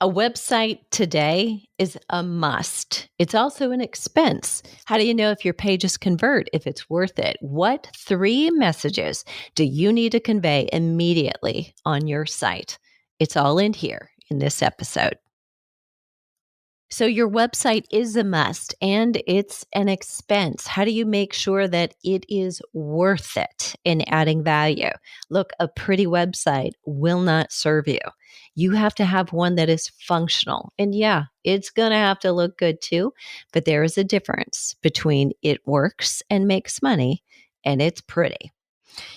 A website today is a must. It's also an expense. How do you know if your pages convert, if it's worth it? What 3 messages do you need to convey immediately on your site? It's all in here in this episode. So your website is a must and it's an expense. How do you make sure that it is worth it in adding value? Look, a pretty website will not serve you. You have to have one that is functional. And yeah, it's going to have to look good too, but there is a difference between it works and makes money and it's pretty.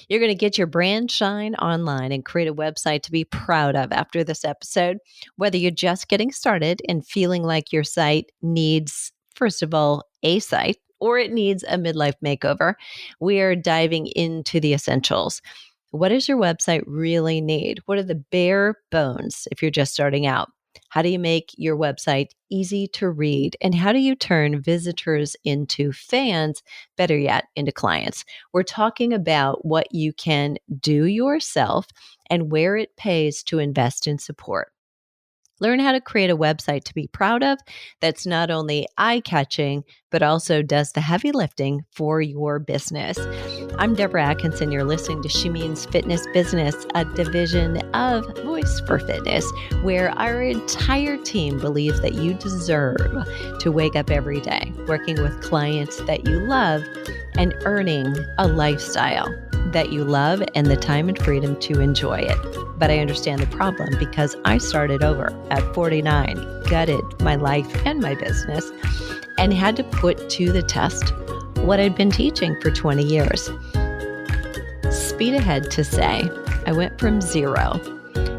You're going to get your brand shine online and create a website to be proud of after this episode. Whether you're just getting started and feeling like your site needs, first of all, a site, or it needs a midlife makeover, we are diving into the essentials. What does your website really need? What are the bare bones if you're just starting out? How do you make your website easy to read? And how do you turn visitors into fans, better yet, into clients? We're talking about what you can do yourself and where it pays to invest in support. Learn how to create a website to be proud of that's not only eye-catching, but also does the heavy lifting for your business. I'm Deborah Atkinson. You're listening to She Means Fitness Business, a division of Voice for Fitness, where our entire team believes that you deserve to wake up every day working with clients that you love and earning a lifestyle that you love and the time and freedom to enjoy it. But I understand the problem because I started over at 49, gutted my life and my business, and had to put to the test what I'd been teaching for 20 years. Speed ahead to say, I went from 0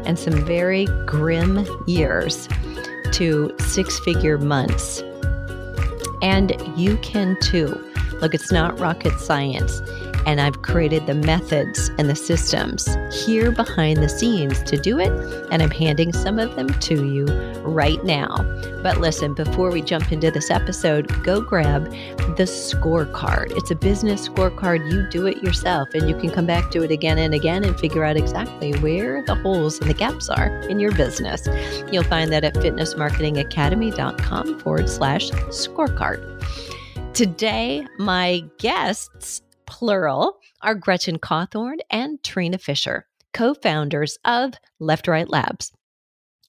and some very grim years to 6-figure months. And you can too. Look, it's not rocket science. And I've created the methods and the systems here behind the scenes to do it. And I'm handing some of them to you right now. But listen, before we jump into this episode, go grab the scorecard. It's a business scorecard. You do it yourself and you can come back to it again and again and figure out exactly where the holes and the gaps are in your business. You'll find that at fitnessmarketingacademy.com/scorecard. Today, my guests, plural, are Gretchen Cawthon and Trina Fisher, co-founders of Left Right Labs,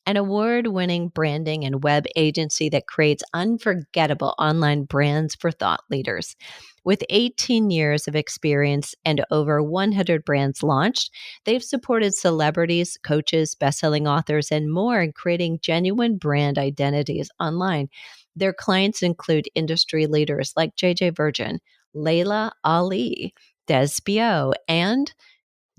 an award-winning branding and web agency that creates unforgettable online brands for thought leaders. With 18 years of experience and over 100 brands launched, they've supported celebrities, coaches, best-selling authors, and more in creating genuine brand identities online. Their clients include industry leaders like JJ Virgin, Laila Ali, DesBio, and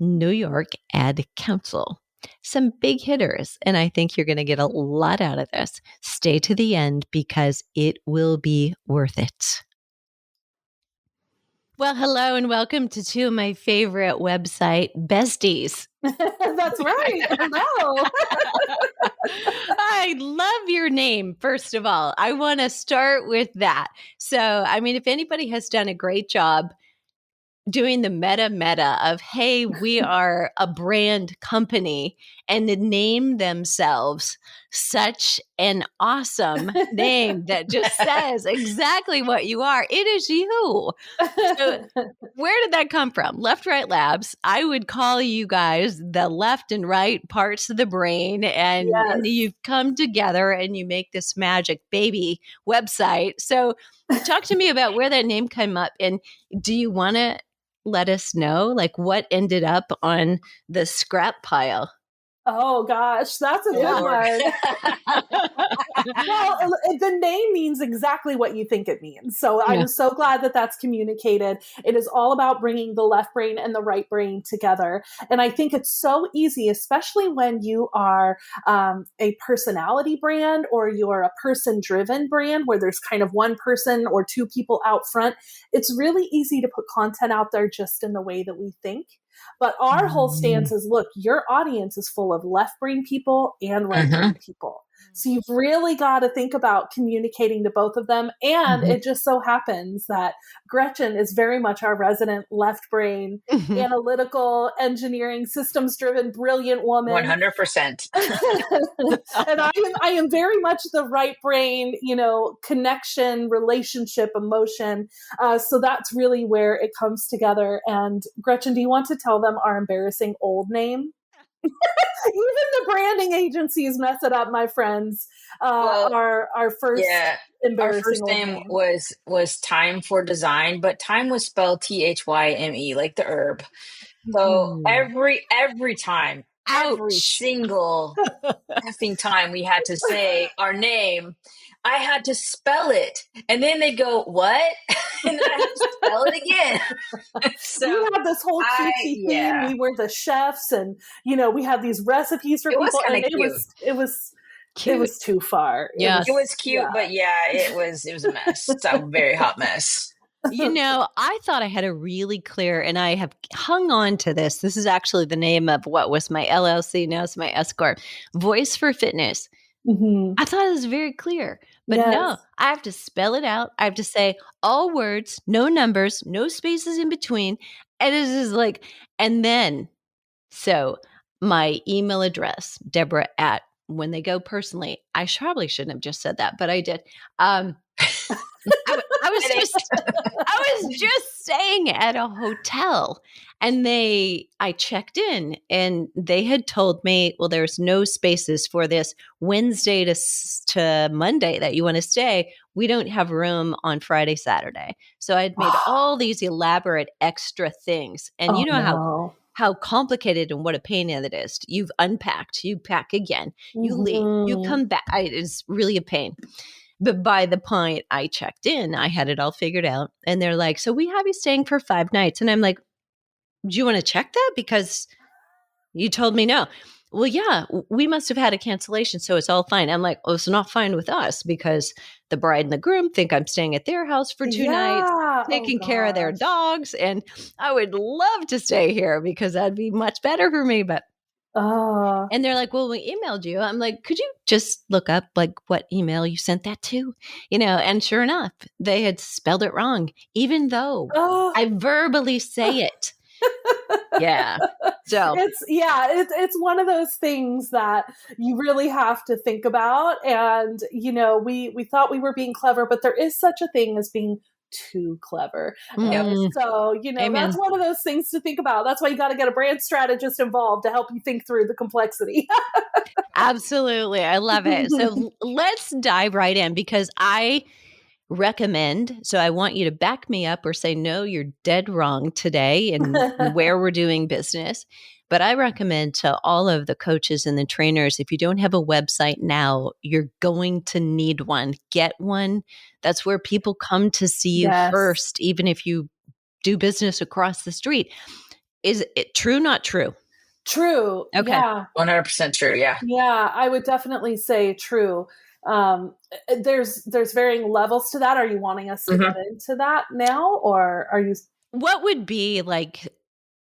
New York Ad Council. Some big hitters, and I think you're going to get a lot out of this. Stay to the end because it will be worth it. Well, hello and welcome to 2 of my favorite website besties. That's right. Hello. I love your name, first of all. I want to start with that. So, I mean, if anybody has done a great job doing the meta of, hey, we are a brand company, and to name themselves such an awesome name that just says exactly what you are. It is you. So where did that come from? Left Right Labs. I would call you guys the left and right parts of the brain, and, Yes. and you've come together and you make this magic baby website. So talk to me about where that name came up, and do you want to let us know, like, what ended up on the scrap pile? Oh gosh, that's a good one. Well, the name means exactly what you think it means. So I'm so glad that that's communicated. It is all about bringing the left brain and the right brain together. And I think it's so easy, especially when you are a personality brand or you're a person-driven brand where there's kind of one person or 2 people out front. It's really easy to put content out there just in the way that we think. But our whole stance is, look, your audience is full of left brain people and right brain people. So you've really got to think about communicating to both of them. And it just so happens that Gretchen is very much our resident left brain, analytical, engineering, systems driven, brilliant woman. 100%. And I am very much the right brain, connection, relationship, emotion. So that's really where it comes together. And Gretchen, do you want to tell them our embarrassing old name? Even the branding agencies mess it up, my friends. Our first embarrassing our first name was Time for Design, but time was spelled THYME, like the herb. So every time, every single effing time we had to say our name, I had to spell it, and then they'd go, "What?" and then I had to spell it again. So you had this whole cutesy theme. We were the chefs, and we had these recipes for people, and it was too far. Yeah, it was cute, but it was a mess. It's a very hot mess. I thought I had a really clear, and I have hung on to this. This is actually the name of what was my LLC. Now it's my S Corp, Voice for Fitness. I thought it was very clear, but no, I have to spell it out. I have to say all words, no numbers, no spaces in between. And it is like, and then, so my email address, Deborah at, when they go personally, I probably shouldn't have just said that, but I did. I was just staying at a hotel, and I checked in, and they had told me, well, there's no spaces for this Wednesday to Monday that you want to stay. We don't have room on Friday, Saturday. So I'd made all these elaborate extra things. And how complicated and what a pain it is. You've unpacked, you pack again, you leave, you come back. It's really a pain. But by the point I checked in, I had it all figured out. And they're like, so we have you staying for 5 nights. And I'm like, do you want to check that? Because you told me no. Well, yeah, we must have had a cancellation, so it's all fine. I'm like, oh, it's not fine with us because the bride and the groom think I'm staying at their house for 2 nights, taking care of their dogs. And I would love to stay here because that'd be much better for me. But and they're like, well, we emailed you. I'm like, could you just look up like what email you sent that to? And sure enough, they had spelled it wrong, even though I verbally say it. Yeah. So it's one of those things that you really have to think about. And, we thought we were being clever, but there is such a thing as being too clever. So, that's one of those things to think about. That's why you got to get a brand strategist involved to help you think through the complexity. Absolutely. I love it. So let's dive right in, because I recommend, so I want you to back me up or say, no, you're dead wrong today and where we're doing business. But I recommend to all of the coaches and the trainers, if you don't have a website now, you're going to need one. Get one. That's where people come to see you first, even if you do business across the street. Is it true, not true? True. Okay. Yeah. 100% true. Yeah. Yeah, I would definitely say true. There's varying levels to that. Are you wanting us to get into that now, or are you? What would be like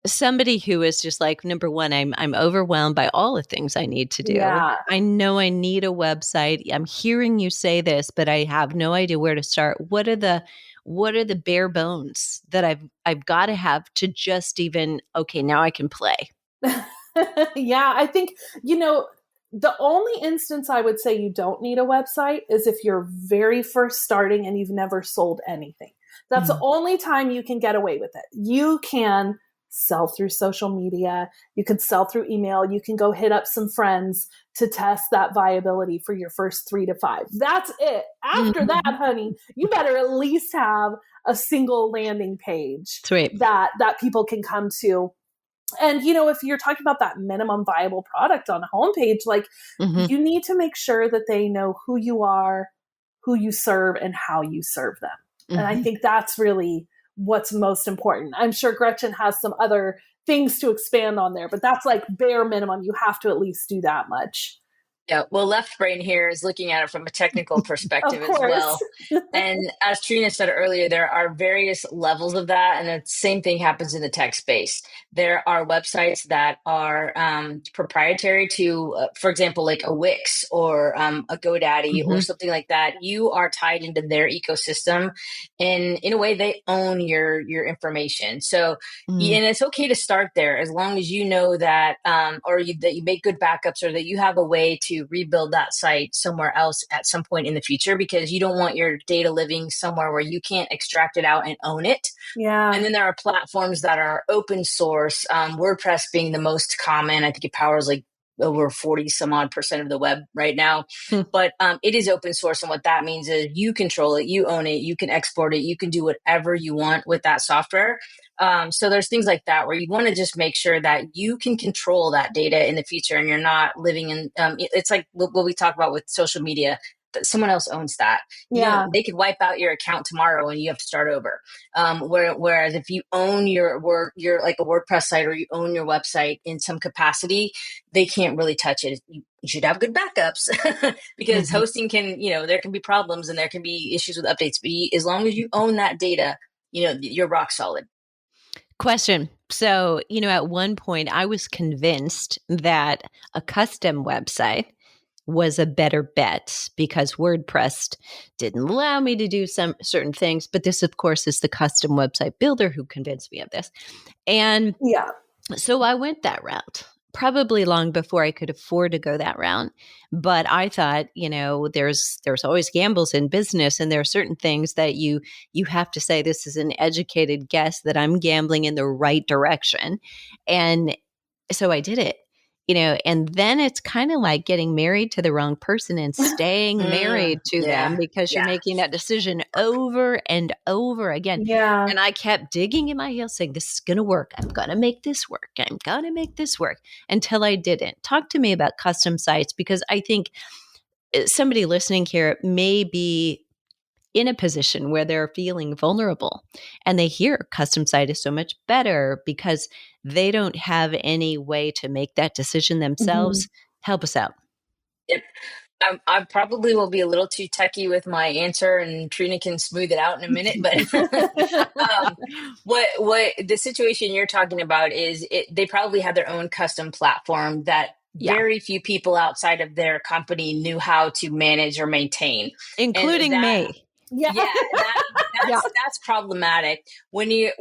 somebody who is just like, number one, I'm overwhelmed by all the things I need to do. Yeah. I know I need a website. I'm hearing you say this, but I have no idea where to start. What are the bare bones that I've got to have to just even, okay, now I can play? Yeah, I think, the only instance I would say you don't need a website is if you're very first starting and you've never sold anything. That's the only time you can get away with it. You can sell through social media. You can sell through email. You can go hit up some friends to test that viability for your first 3 to 5. That's it. After that, honey, you better at least have a single landing page that people can come to. And, if you're talking about that minimum viable product on a homepage, like you need to make sure that they know who you are, who you serve, and how you serve them. And I think that's really what's most important. I'm sure Gretchen has some other things to expand on there, but that's like bare minimum. You have to at least do that much. Yeah, well, left brain here is looking at it from a technical perspective Of as course. well. And as Trina said earlier, there are various levels of that. And the same thing happens in the tech space. There are websites that are proprietary to, for example, like a Wix or a GoDaddy or something like that. You are tied into their ecosystem. And in a way, they own your information. So, and it's okay to start there as long as you know that, that you make good backups or that you have a way to rebuild that site somewhere else at some point in the future, because you don't want your data living somewhere where you can't extract it out and own it. Yeah. And then there are platforms that are open source, WordPress being the most common. I think it powers like over 40 some odd percent of the web right now. But it is open source. And what that means is you control it, you own it, you can export it, you can do whatever you want with that software. So there's things like that where you want to just make sure that you can control that data in the future and you're not living in, it's like what we talk about with social media, that someone else owns that. Yeah. They could wipe out your account tomorrow and you have to start over. Whereas if you own your like a WordPress site or you own your website in some capacity, they can't really touch it. You should have good backups because hosting can, there can be problems and there can be issues with updates. But as long as you own that data, you're rock solid. Question. So, at one point I was convinced that a custom website was a better bet because WordPress didn't allow me to do some certain things. But this, of course, is the custom website builder who convinced me of this. And so I went that route, probably long before I could afford to go that route. But I thought, there's always gambles in business, and there are certain things that you have to say, this is an educated guess that I'm gambling in the right direction. And so I did it. And then it's kind of like getting married to the wrong person and staying married to them because you're making that decision over and over again. Yeah. And I kept digging in my heels saying, this is going to work. I'm going to make this work. I'm going to make this work, until I didn't. Talk to me about custom sites, because I think somebody listening here may be in a position where they're feeling vulnerable and they hear custom site is so much better because they don't have any way to make that decision themselves. Help us out. Yep. I probably will be a little too techy with my answer, and Trina can smooth it out in a minute. But what the situation you're talking about is, they probably had their own custom platform that very few people outside of their company knew how to manage or maintain, including me. That's problematic. When we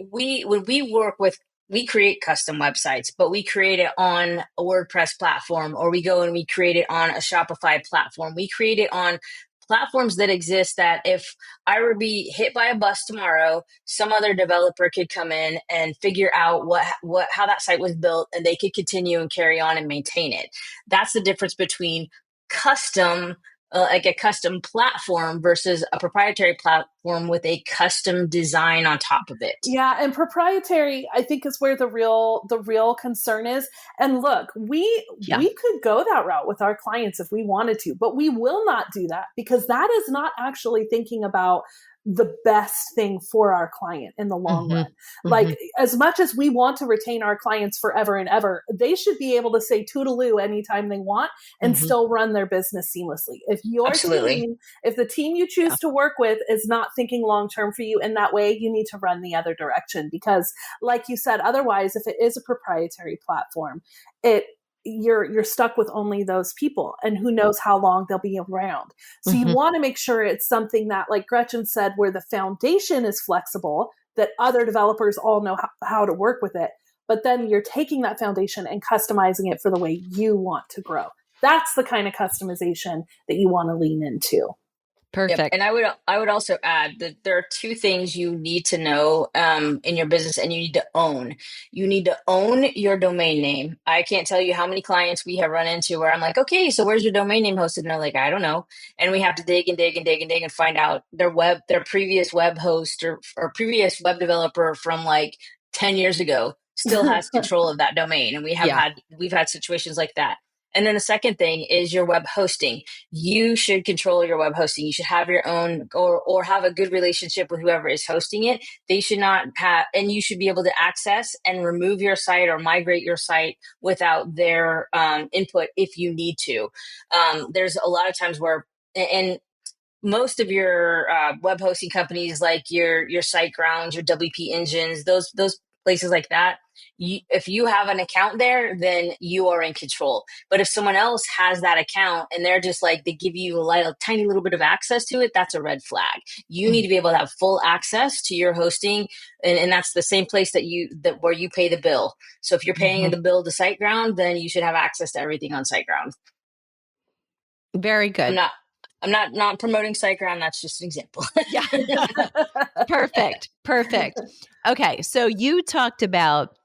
work with, we create custom websites, but we create it on a WordPress platform, or we go and we create it on a Shopify platform. We create it on platforms that exist, that if I were to be hit by a bus tomorrow, some other developer could come in and figure out how that site was built, and they could continue and carry on and maintain it. That's the difference between custom, like a custom platform, versus a proprietary platform with a custom design on top of it. Yeah, and proprietary, I think, is where the real concern is. And look, we could go that route with our clients if we wanted to, but we will not do that, because that is not actually thinking about the best thing for our client in the long run. Like, as much as we want to retain our clients forever and ever, they should be able to say toodaloo anytime they want and still run their business seamlessly. If your team, if the team you choose to work with is not thinking long-term for you in that way, you need to run the other direction, because like you said, otherwise, if it is a proprietary platform, you're stuck with only those people, and who knows how long they'll be around. So you want to make sure it's something that, like Gretchen said, where the foundation is flexible, that other developers all know how to work with it, but then you're taking that foundation and customizing it for the way you want to grow. That's the kind of customization that you want to lean into. Perfect. Yep. And I would also add that there are two things you need to know in your business, and you need to own. You need to own your domain name. I can't tell you how many clients we have run into where I'm like, okay, so where's your domain name hosted? And they're like, I don't know. And we have to dig and dig and dig and dig and find out their previous web host or previous web developer from like 10 years ago still has control of that domain. And we've had situations like that. And then the second thing is your web hosting. You should control your web hosting. You should have your own, or have a good relationship with whoever is hosting it. They should not have, and you should be able to access and remove your site or migrate your site without their input if you need to. There's a lot of times where, and most of your web hosting companies, like your SiteGrounds, your WP Engines, those places like that, if you have an account there, then you are in control. But if someone else has that account and they're just like, they give you a tiny little bit of access to it, that's a red flag. You need to be able to have full access to your hosting, and that's the same place that where you pay the bill. So if you're paying the bill to SiteGround, then you should have access to everything on SiteGround. Very good. I'm not promoting SiteGround. That's just an example. Yeah. Perfect. Okay. So you talked about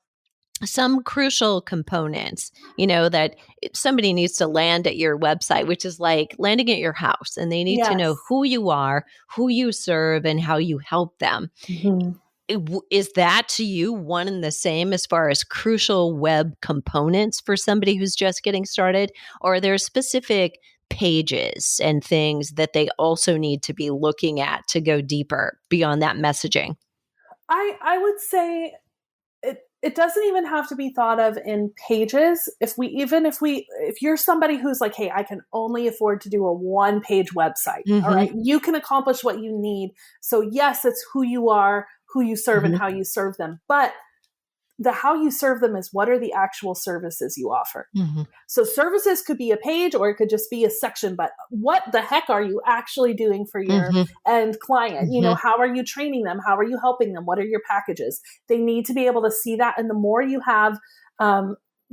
some crucial components, that somebody needs to land at your website, which is like landing at your house, and they need to know who you are, who you serve, and how you help them. Is that to you one and the same as far as crucial web components for somebody who's just getting started? Or are there specific pages and things that they also need to be looking at to go deeper beyond that messaging? I would say it doesn't even have to be thought of in pages. If you're somebody who's like, hey, I can only afford to do a 1-page website, all right, you can accomplish what you need. So yes, it's who you are, who you serve, and how you serve them. But the how you serve them is, what are the actual services you offer? So services could be a page, or it could just be a section, but what the heck are you actually doing for your end client? How are you training them? How are you helping them? What are your packages? They need to be able to see that. And the more you have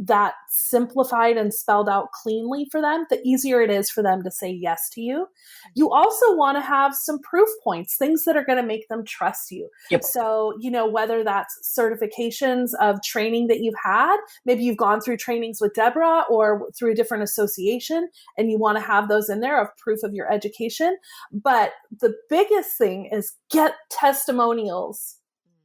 that simplified and spelled out cleanly for them, the easier it is for them to say yes to you. You also want to have some proof points, things that are going to make them trust you. Yep. So, whether that's certifications of training that you've had, maybe you've gone through trainings with Deborah or through a different association, and you want to have those in there of proof of your education. But the biggest thing is get testimonials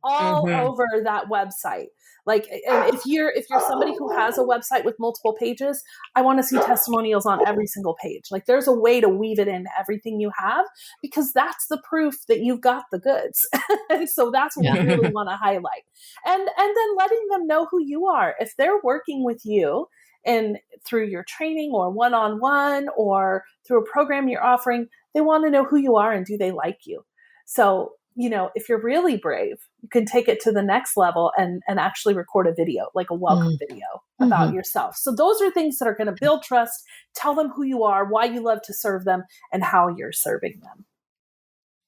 all over that website. Like, and if you're somebody who has a website with multiple pages, I want to see testimonials on every single page. Like, there's a way to weave it into everything you have, because that's the proof that you've got the goods. And so that's what we really want to highlight. And then letting them know who you are. If they're working with you and through your training or one-on-one or through a program you're offering, they want to know who you are and do they like you. So, if you're really brave, you can take it to the next level and actually record a video, like a welcome video about yourself. So those are things that are going to build trust, tell them who you are, why you love to serve them, and how you're serving them.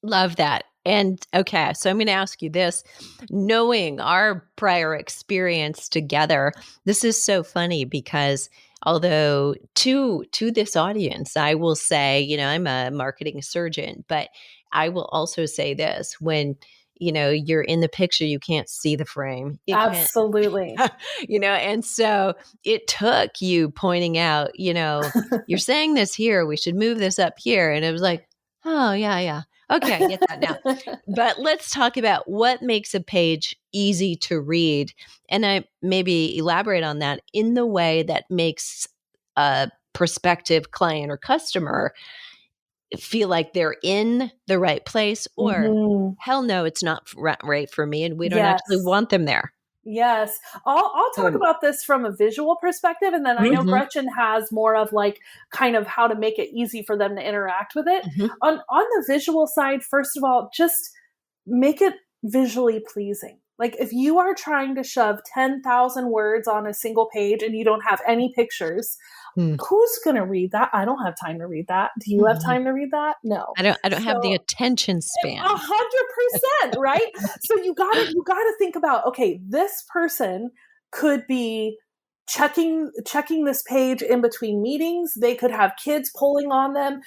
Love that. And okay, so I'm going to ask you this, knowing our prior experience together, this is so funny because although to this audience, I will say, I'm a marketing surgeon, but I will also say this, when, you're in the picture, you can't see the frame. Absolutely. And so it took you pointing out, you're saying this here, we should move this up here. And it was like, oh, yeah. Okay, I get that now. But let's talk about what makes a page easy to read. And I maybe elaborate on that in the way that makes a prospective client or customer feel like they're in the right place, or hell no, it's not right for me, and we don't actually want them there. Yes. I'll talk about this from a visual perspective, and then I know Gretchen has more of like kind of how to make it easy for them to interact with it. On the visual side, first of all, just make it visually pleasing. Like, if you are trying to shove 10,000 words on a single page and you don't have any pictures, who's going to read that? I don't have time to read that. Do you have time to read that? No. I don't have the attention span. 100%, right? So you gotta think about, okay, this person could be checking this page in between meetings. They could have kids pulling on them.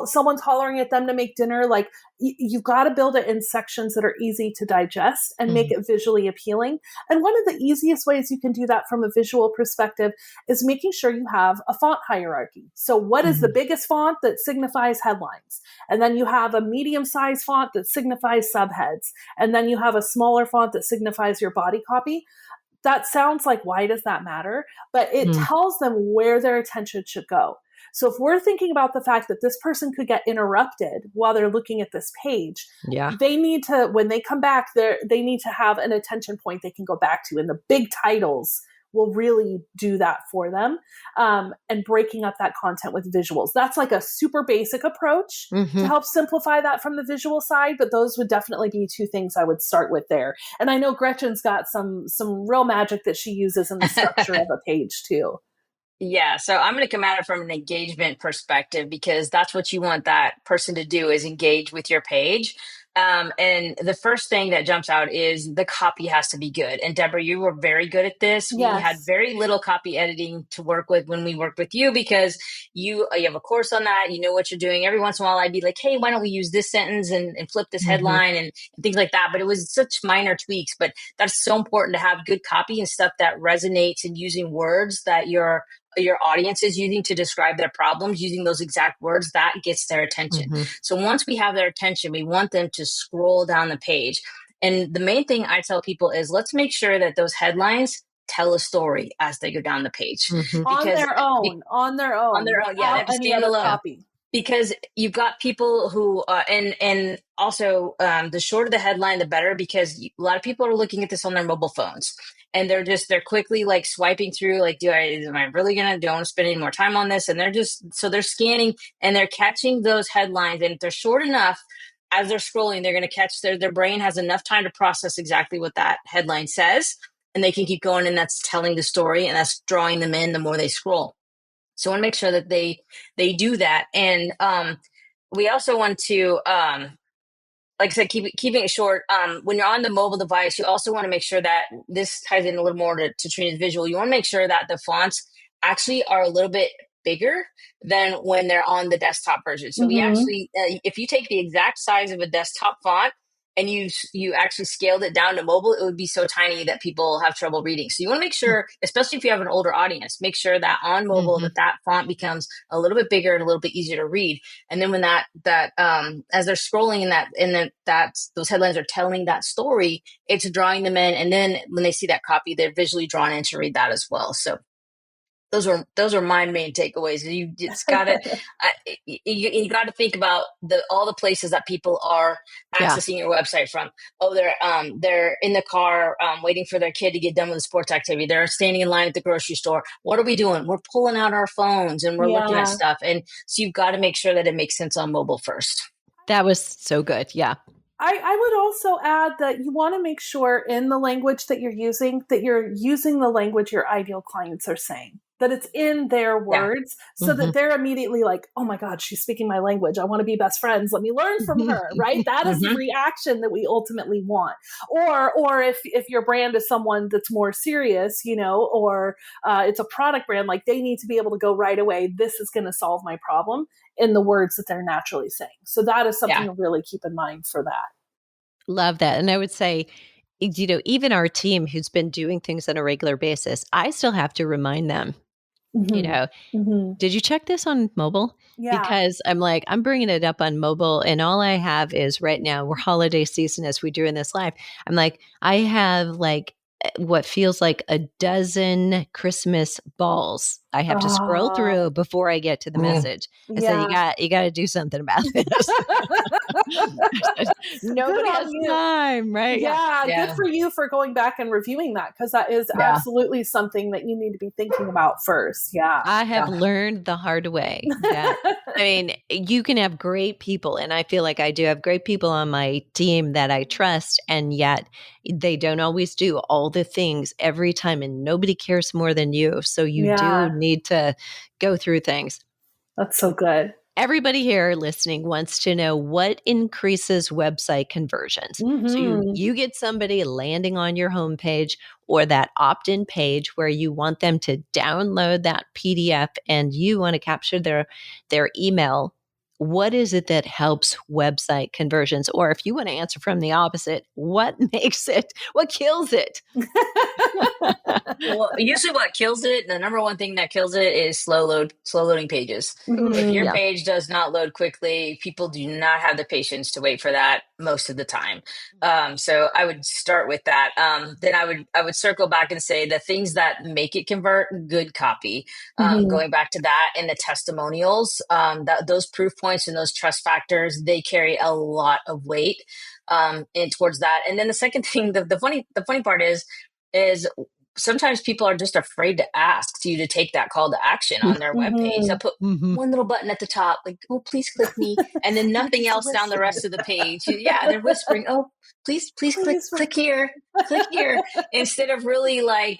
Someone's hollering at them to make dinner. Like, you've got to build it in sections that are easy to digest and make it visually appealing. And one of the easiest ways you can do that from a visual perspective is making sure you have a font hierarchy. So what is the biggest font that signifies headlines? And then you have a medium-sized font that signifies subheads. And then you have a smaller font that signifies your body copy. that sounds like, why does that matter? But it tells them where their attention should go. So if we're thinking about the fact that this person could get interrupted while they're looking at this page, they need to, when they come back, they need to have an attention point they can go back to. And the big titles will really do that for them, and breaking up that content with visuals. That's like a super basic approach to help simplify that from the visual side, but those would definitely be two things I would start with there. And I know Gretchen's got some real magic that she uses in the structure of a page too. Yeah, so I'm going to come at it from an engagement perspective, because that's what you want that person to do, is engage with your page. And the first thing that jumps out is the copy has to be good. And Deborah, you were very good at this. Yes. We had very little copy editing to work with when we worked with you, because you have a course on that. You know what you're doing. Every once in a while, I'd be like, hey, why don't we use this sentence and flip this headline and things like that. But it was such minor tweaks. But that's so important to have good copy and stuff that resonates, and using words that your audience is using to describe their problems, using those exact words, that gets their attention. So once we have their attention, we want them to scroll down the page. And the main thing I tell people is, let's make sure that those headlines tell a story as they go down the page. On their own. Yeah, they stand alone. Copy. Because you've got people who, and also the shorter the headline, the better, because a lot of people are looking at this on their mobile phones. And they're quickly like swiping through, like, don't want to spend any more time on this? And they're scanning and they're catching those headlines. And if they're short enough, as they're scrolling, they're going to catch their brain has enough time to process exactly what that headline says. And they can keep going. And that's telling the story, and that's drawing them in the more they scroll. So I want to make sure that they do that. And we also want to, like I said, keeping it short. When you're on the mobile device, you also want to make sure that this ties in a little more to Trina's visual. You want to make sure that the fonts actually are a little bit bigger than when they're on the desktop version. So we actually, if you take the exact size of a desktop font and you actually scaled it down to mobile, it would be so tiny that people have trouble reading. So you want to make sure, especially if you have an older audience, make sure that on mobile that font becomes a little bit bigger and a little bit easier to read. And then when that as they're scrolling those headlines are telling that story, it's drawing them in. And then when they see that copy, they're visually drawn in to read that as well. So those are my main takeaways. You just gotta you got to think about all the places that people are accessing your website from. Oh, they're in the car waiting for their kid to get done with a sports activity. They're standing in line at the grocery store. What are we doing? We're pulling out our phones and we're looking at stuff. And so you've got to make sure that it makes sense on mobile first. That was so good. Yeah. I would also add that you want to make sure in the language that you're using the language your ideal clients are saying, that it's in their words, so that they're immediately like, oh my God, she's speaking my language. I want to be best friends. Let me learn from her, right? That is the reaction that we ultimately want. Or if your brand is someone that's more serious, or it's a product brand, like they need to be able to go right away, this is going to solve my problem, in the words that they're naturally saying. So that is something to really keep in mind for that. Love that. And I would say, even our team who's been doing things on a regular basis, I still have to remind them, did you check this on mobile? Yeah. Because I'm bringing it up on mobile, and all I have is right now, we're holiday season as we do in this live. I'm like, I have what feels like a dozen Christmas balls I have to scroll through before I get to the message. I said, you got to do something about this. Nobody has time, right? Yeah, good for you for going back and reviewing that, because that is absolutely something that you need to be thinking about first. Yeah. I have learned the hard way that, you can have great people, and I feel like I do have great people on my team that I trust, and yet they don't always do all the things every time, and nobody cares more than you. So you do need to go through things. That's so good. Everybody here listening wants to know what increases website conversions. So you get somebody landing on your homepage or that opt-in page where you want them to download that PDF and you want to capture their email. What is it that helps website conversions? Or if you want to answer from the opposite, what kills it? Well, usually what kills it, the number one thing that kills it is slow loading pages. If your page does not load quickly, people do not have the patience to wait for that most of the time. So I would start with that. Then I would circle back and say the things that make it convert, good copy. Going back to that and the testimonials, that those proof points and those trust factors, they carry a lot of weight and towards that. And then the second thing, the funny part is sometimes people are just afraid to ask you to take that call to action on their webpage. They'll put one little button at the top, like, oh, please click me. And then nothing else down the rest of the page. Yeah, they're whispering, oh, please click here, instead of really like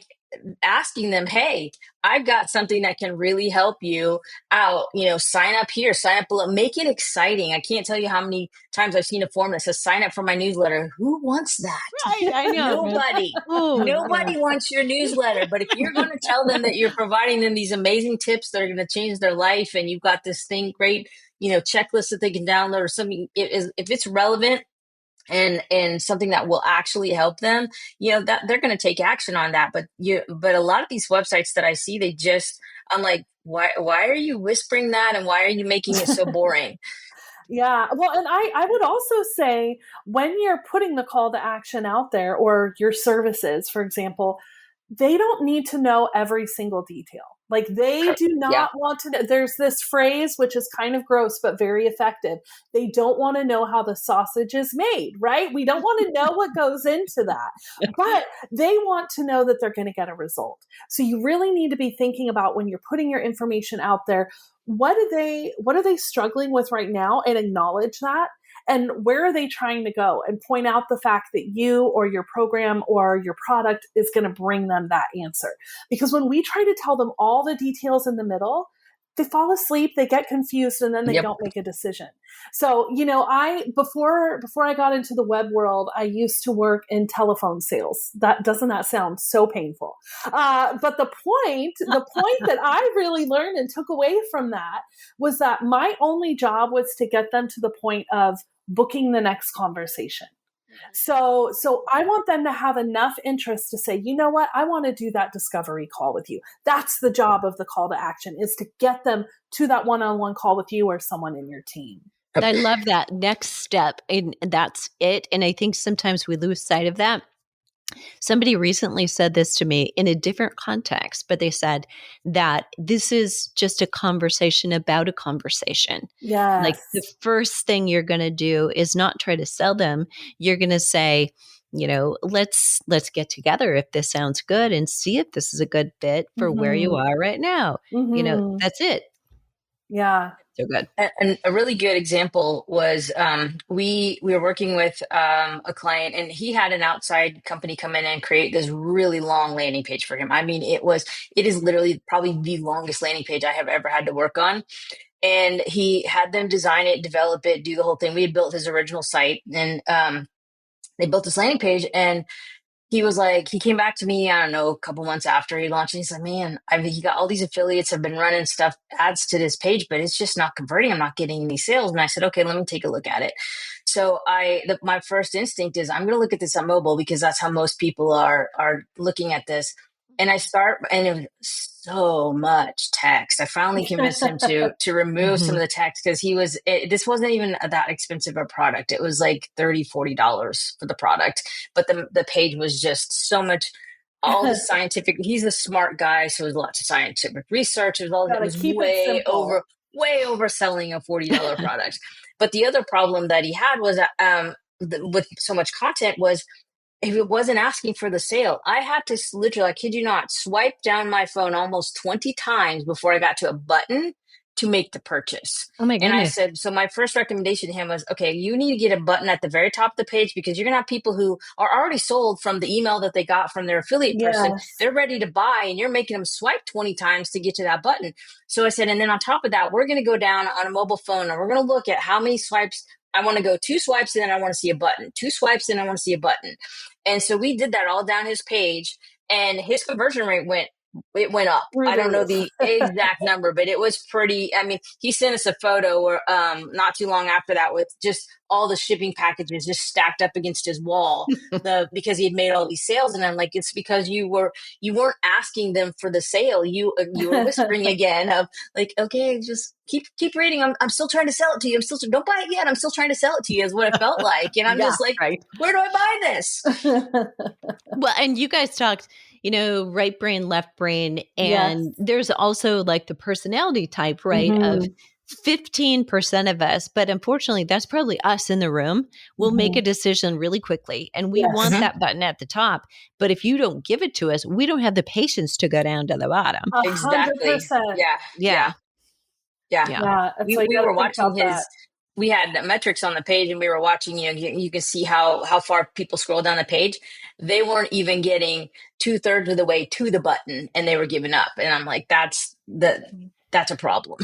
asking them, hey, I've got something that can really help you out. Sign up here, sign up below, make it exciting. I can't tell you how many times I've seen a form that says sign up for my newsletter. Who wants that? Right, I know. Nobody wants your newsletter. But if you're going to tell them that you're providing them these amazing tips that are going to change their life, and you've got this great, checklist that they can download or something, if it's relevant and something that will actually help them, that they're going to take action on that. But a lot of these websites that I see, I'm like, why are you whispering that? And why are you making it so boring? Yeah. Well, and I would also say when you're putting the call to action out there, or your services, for example, they don't need to know every single detail. Like, they do not want to know. There's this phrase, which is kind of gross, but very effective. They don't want to know how the sausage is made, right? We don't want to know what goes into that, but they want to know that they're going to get a result. So you really need to be thinking about, when you're putting your information out there, what are they struggling with right now, and acknowledge that. And where are they trying to go, and point out the fact that you or your program or your product is going to bring them that answer. Because when we try to tell them all the details in the middle, they fall asleep, they get confused, and then they don't make a decision. So, before I got into the web world, I used to work in telephone sales. Doesn't that sound so painful? But the point that I really learned and took away from that was that my only job was to get them to the point of booking the next conversation. So I want them to have enough interest to say, you know what, I want to do that discovery call with you. That's the job of the call to action, is to get them to that one-on-one call with you or someone in your team. I love that next step. And that's it. And I think sometimes we lose sight of that. Somebody recently said this to me in a different context, but they said that this is just a conversation about a conversation. Yes. Like, the first thing you're going to do is not try to sell them. You're going to say, let's get together if this sounds good, and see if this is a good fit for where you are right now. That's it. Yeah. So good. And a really good example was we were working with a client, and he had an outside company come in and create this really long landing page for him. I mean, it is literally probably the longest landing page I have ever had to work on. And he had them design it, develop it, do the whole thing. We had built his original site, and they built this landing page, and he was like, he came back to me, I don't know, a couple months after he launched, and he's like, man, he got all these affiliates, have been running ads to this page, but it's just not converting. I'm not getting any sales. And I said, okay, let me take a look at it. So my first instinct is, I'm going to look at this on mobile, because that's how most people are looking at this. And I start, and it was so much text. I finally convinced him to remove some of the text, because this wasn't even that expensive a product. It was like $30-$40 for the product, but the page was just so much, all the scientific, he's a smart guy, so there's lots of scientific research. It was way overselling a $40 product. But the other problem that he had was with so much content was, if it wasn't asking for the sale, I had to literally, I kid you not, swipe down my phone almost 20 times before I got to a button to make the purchase. Oh my goodness. And I said, so my first recommendation to him was, okay, you need to get a button at the very top of the page, because you're going to have people who are already sold from the email that they got from their affiliate person. They're ready to buy, and you're making them swipe 20 times to get to that button. So I said, and then on top of that, we're going to go down on a mobile phone, and we're going to look at how many swipes. I want to go 2 swipes, and then I want to see a button. 2 swipes, and I want to see a button. And so we did that all down his page, and his conversion rate went it went up. Through I the don't know roof. the exact number, but it was pretty. I mean, he sent us a photo where, not too long after that, with just all the shipping packages just stacked up against his wall, because he had made all these sales. And I'm like, it's because you weren't asking them for the sale. You were whispering again of like, okay, just keep reading. I'm still trying to sell it to you. Don't buy it yet. I'm still trying to sell it to you, is what it felt like. And I'm just like, right. Where do I buy this? Well, and you guys talked, right brain, left brain, and Yes. there's also like the personality type, right? Of 15% of us, but unfortunately, that's probably us in the room. We'll make a decision really quickly, and we want that button at the top. But if you don't give it to us, we don't have the patience to go down to the bottom. 100%. Yeah. It's like, we were watching we had metrics on the page, and we were watching, you can see how far people scroll down the page. They weren't even getting 2/3 of the way to the button, and they were giving up. And I'm like, that's a problem.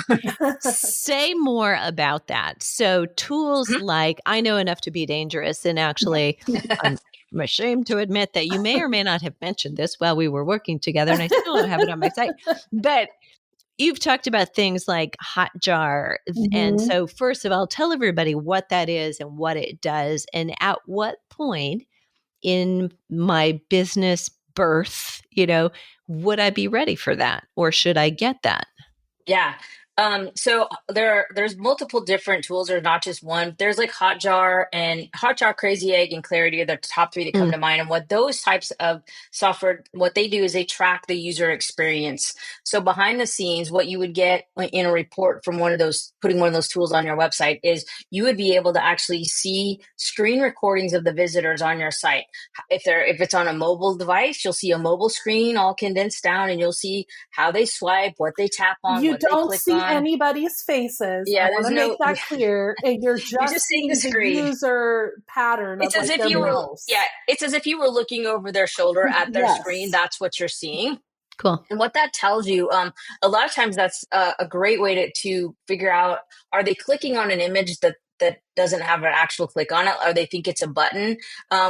Say more about that. So tools like, I know enough to be dangerous, and actually I'm ashamed to admit that you may or may not have mentioned this while we were working together, and I still don't have it on my site, but you've talked about things like Hotjar. And so first of all, tell everybody what that is and what it does, and at what point in my business birth, would I be ready for that, or should I get that? Yeah. So there's multiple different tools. There's not just one. There's like Hotjar, Crazy Egg, and Clarity are the top three that come to mind. And what those types of software, what they do is they track the user experience. So behind the scenes, what you would get in a report from putting one of those tools on your website is you would be able to actually see screen recordings of the visitors on your site. If it's on a mobile device, you'll see a mobile screen all condensed down, and you'll see how they swipe, what they tap on, you what they don't click see on. anybody's faces. Yeah, I want to make that clear. And you're just seeing the the screen. User pattern It's of as like if their you were, mouse. it's as if you were looking over their shoulder at their screen. That's what you're seeing. Cool. And what that tells you, a lot of times that's a great way to figure out, are they clicking on an image that doesn't have an actual click on it, or they think it's a button.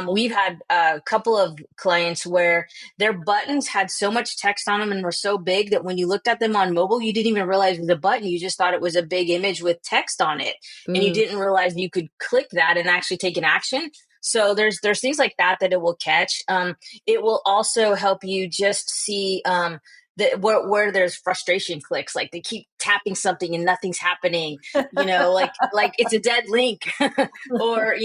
We've had a couple of clients where their buttons had so much text on them and were so big that when you looked at them on mobile, you didn't even realize it was a button. You just thought it was a big image with text on it. And you didn't realize you could click that and actually take an action. So there's things like that it will catch. It will also help you just see where there's frustration clicks, like they keep tapping something and nothing's happening, like it's a dead link, or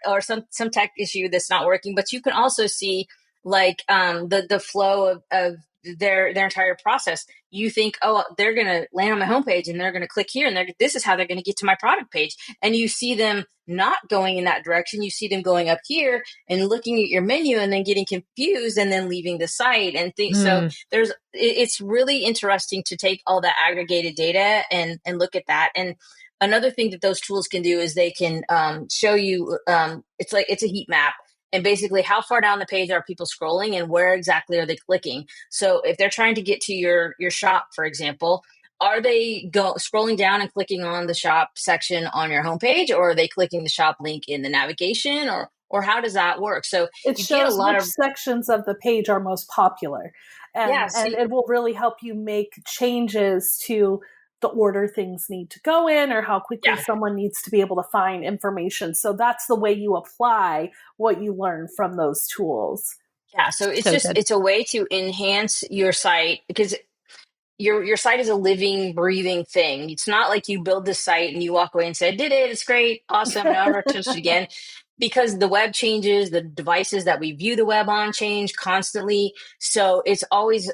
or some tech issue that's not working. But you can also see like the flow of their entire process. You think, oh, they're going to land on my homepage and they're going to click here, and this is how they're going to get to my product page. And you see them not going in that direction. You see them going up here and looking at your menu and then getting confused and then leaving the site and things. So it's really interesting to take all that aggregated data and look at that. And another thing that those tools can do is they can show you, it's a heat map. And basically, how far down the page are people scrolling, and where exactly are they clicking? So if they're trying to get to your shop, for example, are they scrolling down and clicking on the shop section on your homepage, or are they clicking the shop link in the navigation, or how does that work? So it you shows get a lot which of sections of the page are most popular, and it will really help you make changes to the order things need to go in, or how quickly someone needs to be able to find information. So that's the way you apply what you learn from those tools. Yeah. So it's a way to enhance your site, because your site is a living, breathing thing. It's not like you build the site and you walk away and say, I did it, it's great, awesome, never touch it again. Because the web changes, the devices that we view the web on change constantly. So it's always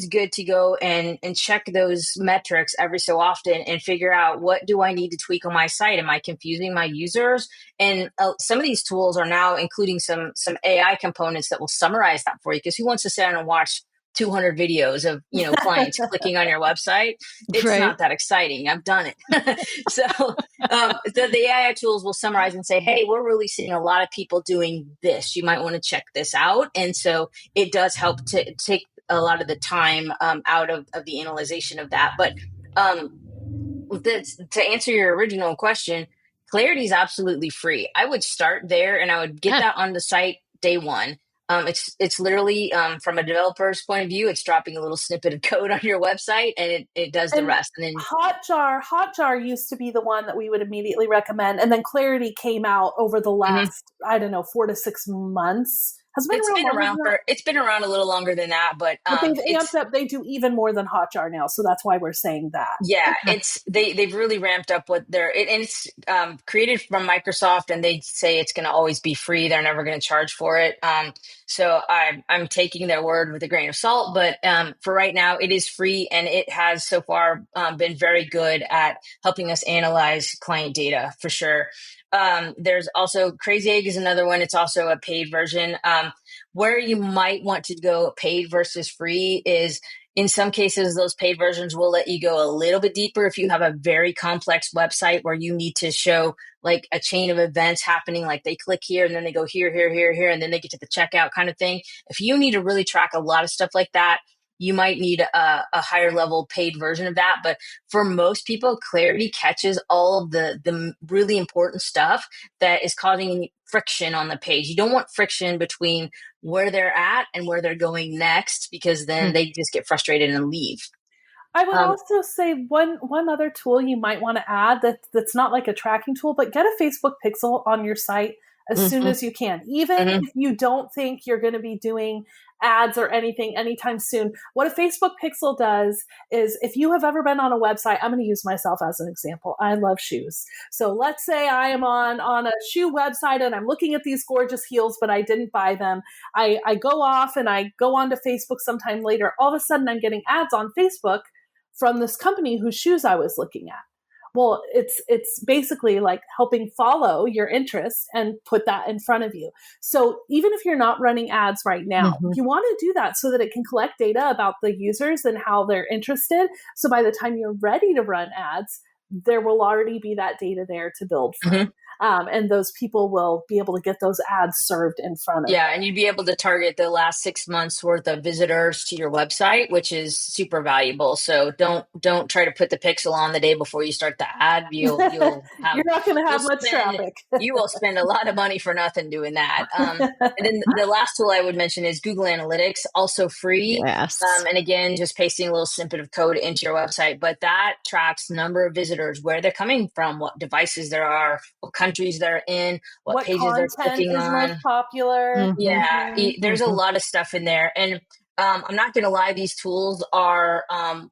good to go and check those metrics every so often and figure out, what do I need to tweak on my site? Am I confusing my users? And some of these tools are now including some AI components that will summarize that for you. Because who wants to sit down and watch 200 videos of clients clicking on your website? It's not that exciting. I've done it. So the AI tools will summarize and say, hey, we're really seeing a lot of people doing this. You might want to check this out. And so it does help to take a lot of the time out of the analyzation of that. But to answer your original question, Clarity is absolutely free. I would start there and I would get that on the site day one. It's literally from a developer's point of view, it's dropping a little snippet of code on your website, and it does the rest. And then Hotjar used to be the one that we would immediately recommend, and then Clarity came out over the last, I don't know, 4 to 6 months. It's been around a little longer than that, but they've amped up. They do even more than Hotjar now, so that's why we're saying that. Yeah, they've really ramped up what and it's created from Microsoft, and they say it's going to always be free. They're never going to charge for it. So I'm taking their word with a grain of salt, but for right now, it is free, and it has so far been very good at helping us analyze client data for sure. There's also Crazy Egg is another one. It's also a paid version. Where you might want to go paid versus free is in some cases, those paid versions will let you go a little bit deeper if you have a very complex website where you need to show like a chain of events happening, like they click here and then they go here, here, here, here, and then they get to the checkout kind of thing. If you need to really track a lot of stuff like that, you might need a higher level paid version of that. But for most people, Clarity catches all of the really important stuff that is causing friction on the page. You don't want friction between where they're at and where they're going next, because then they just get frustrated and leave. I would also say one other tool you might want to add that's not like a tracking tool, but get a Facebook pixel on your site as soon as you can. Even if you don't think you're going to be doing ads or anything anytime soon. What a Facebook pixel does is, if you have ever been on a website, I'm going to use myself as an example. I love shoes. So let's say I am on a shoe website and I'm looking at these gorgeous heels, but I didn't buy them. I go off and I go onto Facebook sometime later. All of a sudden I'm getting ads on Facebook from this company whose shoes I was looking at. Well, it's basically like helping follow your interests and put that in front of you. So even if you're not running ads right now, you want to do that so that it can collect data about the users and how they're interested. So by the time you're ready to run ads, there will already be that data there to build from. And those people will be able to get those ads served in front of them. Yeah, and you'd be able to target the last 6 months worth of visitors to your website, which is super valuable. So don't try to put the pixel on the day before you start the ad. You're not going to have much traffic. You will spend a lot of money for nothing doing that. And then the last tool I would mention is Google Analytics, also free. Yes. And again, just pasting a little snippet of code into your website, but that tracks number of visitors, where they're coming from, what devices there are, what countries they're in, what pages they're clicking is on. most popular. Yeah, there's a lot of stuff in there. And I'm not going to lie, these tools are,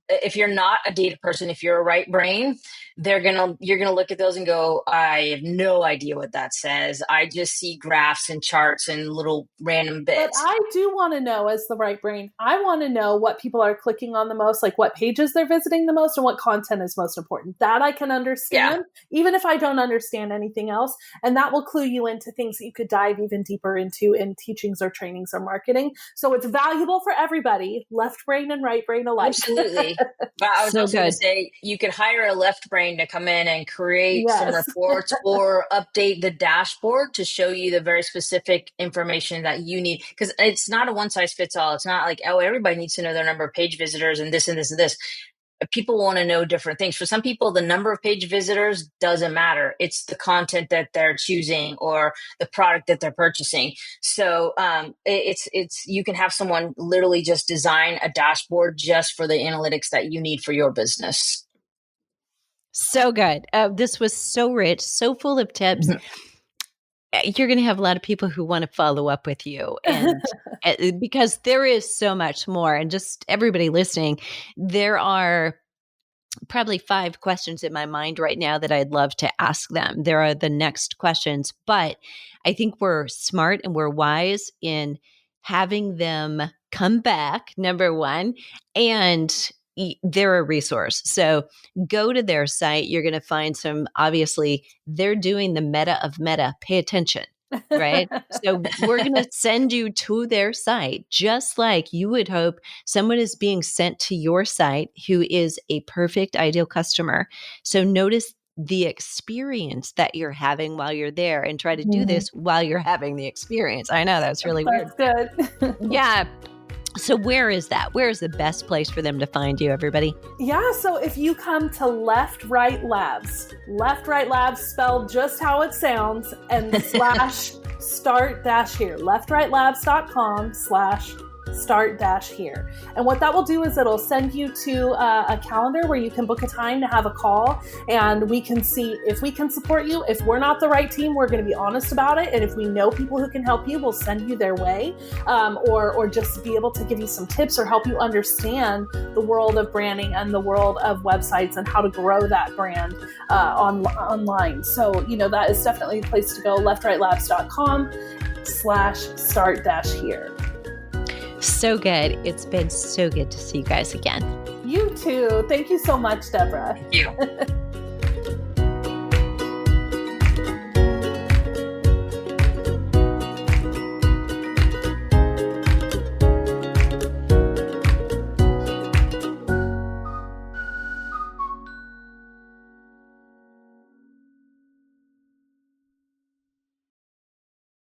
if you're not a data person, if you're a right brain, you're going to look at those and go, I have no idea what that says. I just see graphs and charts and little random bits. But I do want to know, as the right brain, I want to know what people are clicking on the most, like what pages they're visiting the most and what content is most important. That I can understand, even if I don't understand anything else. And that will clue you into things that you could dive even deeper into in teachings or trainings or marketing. So it's valuable for everybody, left brain and right brain alike. Absolutely. But I was also going to say, you could hire a left brain to come in and create some reports or update the dashboard to show you the very specific information that you need. Because it's not a one size fits all. It's not like, oh, everybody needs to know their number of page visitors and this and this and this. People want to know different things. For some people, the number of page visitors doesn't matter. It's the content that they're choosing or the product that they're purchasing. So it's you can have someone literally just design a dashboard just for the analytics that you need for your business. So good. This was so rich, so full of tips. You're going to have a lot of people who want to follow up with you, and because there is so much more. And just everybody listening, there are probably 5 questions in my mind right now that I'd love to ask them. There are the next questions, but I think we're smart and we're wise in having them come back, number one, and they're a resource. So go to their site. You're going to find obviously, they're doing the meta of meta. Pay attention, right? So we're going to send you to their site, just like you would hope someone is being sent to your site who is a perfect ideal customer. So notice the experience that you're having while you're there, and try to do this while you're having the experience. I know that's really weird. That's good. Yeah. So where is that? Where is the best place for them to find you, everybody? Yeah, so if you come to Left Right Labs spelled just how it sounds, and /start-here, leftrightlabs.com/start-here. And what that will do is it'll send you to a calendar where you can book a time to have a call, and we can see if we can support you. If we're not the right team, we're going to be honest about it. And if we know people who can help you, we'll send you their way, or just be able to give you some tips or help you understand the world of branding and the world of websites and how to grow that brand online. So, that is definitely the place to go, leftrightlabs.com/start-here. So good. It's been so good to see you guys again. You too. Thank you so much, Deborah. Thank you.